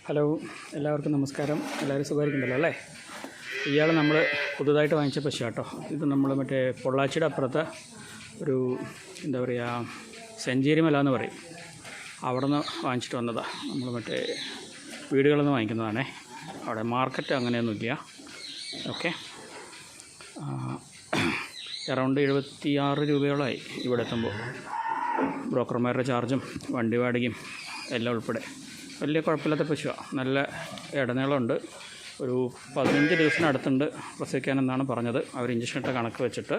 Hello, എല്ലാവർക്കും നമസ്കാരം. എല്ലാവരും സുഖമായിരിക്കുന്നുണ്ടല്ലോ അല്ലേ? ഇയാൾ നമ്മൾ പുതുതായിട്ട് വാങ്ങിച്ച പശു കേട്ടോ. ഇത് നമ്മൾ മറ്റേ പൊള്ളാച്ചിയുടെ അപ്പുറത്തെ ഒരു എന്താ പറയുക, സെഞ്ചേരി മല എന്ന് പറയും, അവിടെ നിന്ന് വാങ്ങിച്ചിട്ട് വന്നതാണ്. നമ്മൾ മറ്റേ വീടുകളിൽ നിന്ന് വാങ്ങിക്കുന്നതാണേ. അവിടെ മാർക്കറ്റ് അങ്ങനെയൊന്നുമില്ല. ഓക്കെ, അറൗണ്ട് 76 രൂപയോളമായി ഇവിടെ എത്തുമ്പോൾ. ബ്രോക്കർമാരുടെ ചാർജും വണ്ടി വാടകയും എല്ലാം ഉൾപ്പെടെ. വലിയ കുഴപ്പമില്ലാത്ത പശുവാണ്. നല്ല ഇടനീളമുണ്ട്. ഒരു 15 ദിവസത്തിനടുത്തുണ്ട് പ്രസവിക്കാനെന്നാണ് പറഞ്ഞത്. അവർ ഇഞ്ചക്ഷൻ ഇട്ട കണക്ക് വെച്ചിട്ട്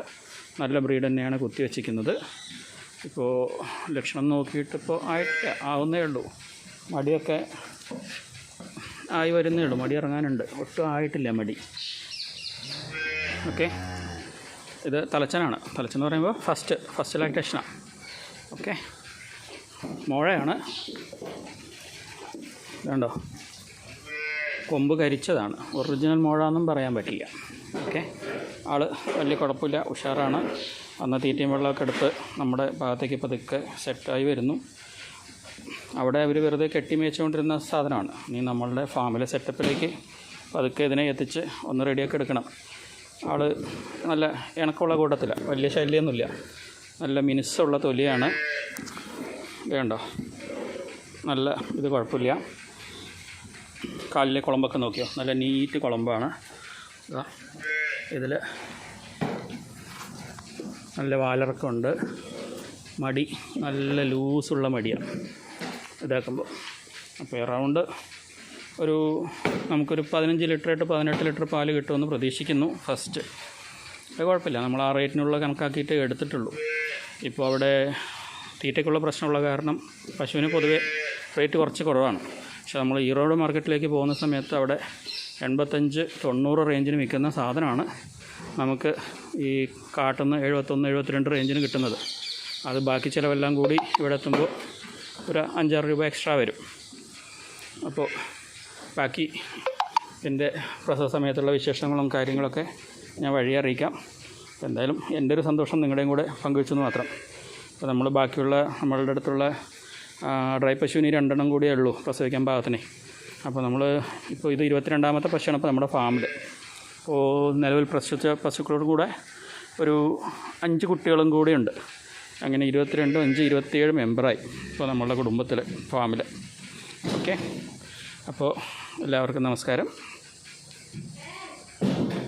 നല്ല ബ്രീഡ് തന്നെയാണ് കുത്തി വെച്ചിരിക്കുന്നത്. ഇപ്പോൾ ലക്ഷണം നോക്കിയിട്ടിപ്പോൾ ആവുന്നേ ഉള്ളൂ. മടിയൊക്കെ ആയി വരുന്നേ ഉള്ളൂ. മടി ഇറങ്ങാനുണ്ട്, ഒട്ടും ആയിട്ടില്ല മടി. ഓക്കെ, ഇത് തലച്ചനാണ്. തലച്ചെന്ന് പറയുമ്പോൾ ഫസ്റ്റ് ലാക്ടേഷനാണ്. ഓക്കെ, മോഴയാണ്. വേണ്ടോ, കൊമ്പ് കരിച്ചതാണ്. ഒറിജിനൽ മോഴാന്നും പറയാൻ പറ്റില്ല. ഓക്കെ, ആൾ വലിയ കുഴപ്പമില്ല, ഉഷാറാണ്. അന്ന് തീറ്റയും വെള്ളമൊക്കെ എടുത്ത് നമ്മുടെ ഭാഗത്തേക്ക് പതുക്കെ സെറ്റായി വരുന്നു. അവിടെ അവർ വെറുതെ കെട്ടി മേച്ചുകൊണ്ടിരുന്ന സാധനമാണ്. നീ നമ്മളുടെ ഫാമിലെ സെറ്റപ്പിലേക്ക് പതുക്കെ ഇതിനെ എത്തിച്ച് ഒന്ന് റെഡിയാക്കി എടുക്കണം. ആൾ നല്ല ഇണക്കമുള്ള കൂട്ടത്തില്ല, വലിയ ശല്യമൊന്നുമില്ല. നല്ല മിനുസ്സുള്ള തൊലിയാണ്. വേണ്ടോ, നല്ല ഇത് കുഴപ്പമില്ല. കാലിലെ കുളമ്പൊക്കെ നോക്കിയോ, നല്ല നീറ്റ് കുളമ്പാണ്. ഇതിൽ നല്ല വാലിറക്കമുണ്ട്. മടി നല്ല ലൂസുള്ള മടിയാണ് ഇതാക്കുമ്പോൾ. അപ്പോൾ എറൗണ്ട് നമുക്കൊരു 15 ലിറ്റർ to 18 ലിറ്റർ പാല് കിട്ടുമെന്ന് പ്രതീക്ഷിക്കുന്നു ഫസ്റ്റ്. അത് കുഴപ്പമില്ല, നമ്മൾ ആ റേറ്റിനുള്ള കണക്കാക്കിയിട്ട് എടുത്തിട്ടുള്ളൂ. ഇപ്പോൾ അവിടെ തീറ്റയ്ക്കുള്ള പ്രശ്നമുള്ള കാരണം പശുവിന് പൊതുവേ റേറ്റ് കുറച്ച് കുറവാണ്. പക്ഷെ നമ്മൾ ഈറോഡ് മാർക്കറ്റിലേക്ക് പോകുന്ന സമയത്ത് അവിടെ 85-90 റേഞ്ചിന് വിൽക്കുന്ന സാധനമാണ് നമുക്ക് ഈ കാട്ടുന്ന 71-72 റേഞ്ചിന് കിട്ടുന്നത്. അത് ബാക്കി ചിലവെല്ലാം കൂടി ഇവിടെ എത്തുമ്പോൾ ഒരു 5-6 രൂപ എക്സ്ട്രാ വരും. അപ്പോൾ ബാക്കി എൻ്റെ പ്രസവ സമയത്തുള്ള വിശേഷങ്ങളും കാര്യങ്ങളൊക്കെ ഞാൻ വഴി അറിയിക്കാം. എന്തായാലും എൻ്റെ ഒരു സന്തോഷം നിങ്ങളുടെയും കൂടെ പങ്കുവെച്ചെന്ന് മാത്രം. അപ്പോൾ നമ്മൾ ബാക്കിയുള്ള നമ്മളുടെ അടുത്തുള്ള ഡ്രൈ പശുവിന് 2 കൂടിയേ ഉള്ളൂ പ്രസവിക്കാൻ പാകത്തിന്. അപ്പോൾ നമ്മൾ ഇപ്പോൾ ഇത് 22ാമത്തെ പശുവാണ് ഇപ്പോൾ നമ്മുടെ ഫാമിൽ. അപ്പോൾ നിലവിൽ പ്രസവിച്ച പശുക്കളോട് കൂടെ ഒരു 5 കുട്ടികളും കൂടിയുണ്ട്. അങ്ങനെ 22, 5, 27 മെമ്പറായി ഇപ്പോൾ നമ്മളുടെ കുടുംബത്തിൽ, ഫാമിൽ. ഓക്കെ, അപ്പോൾ എല്ലാവർക്കും നമസ്കാരം.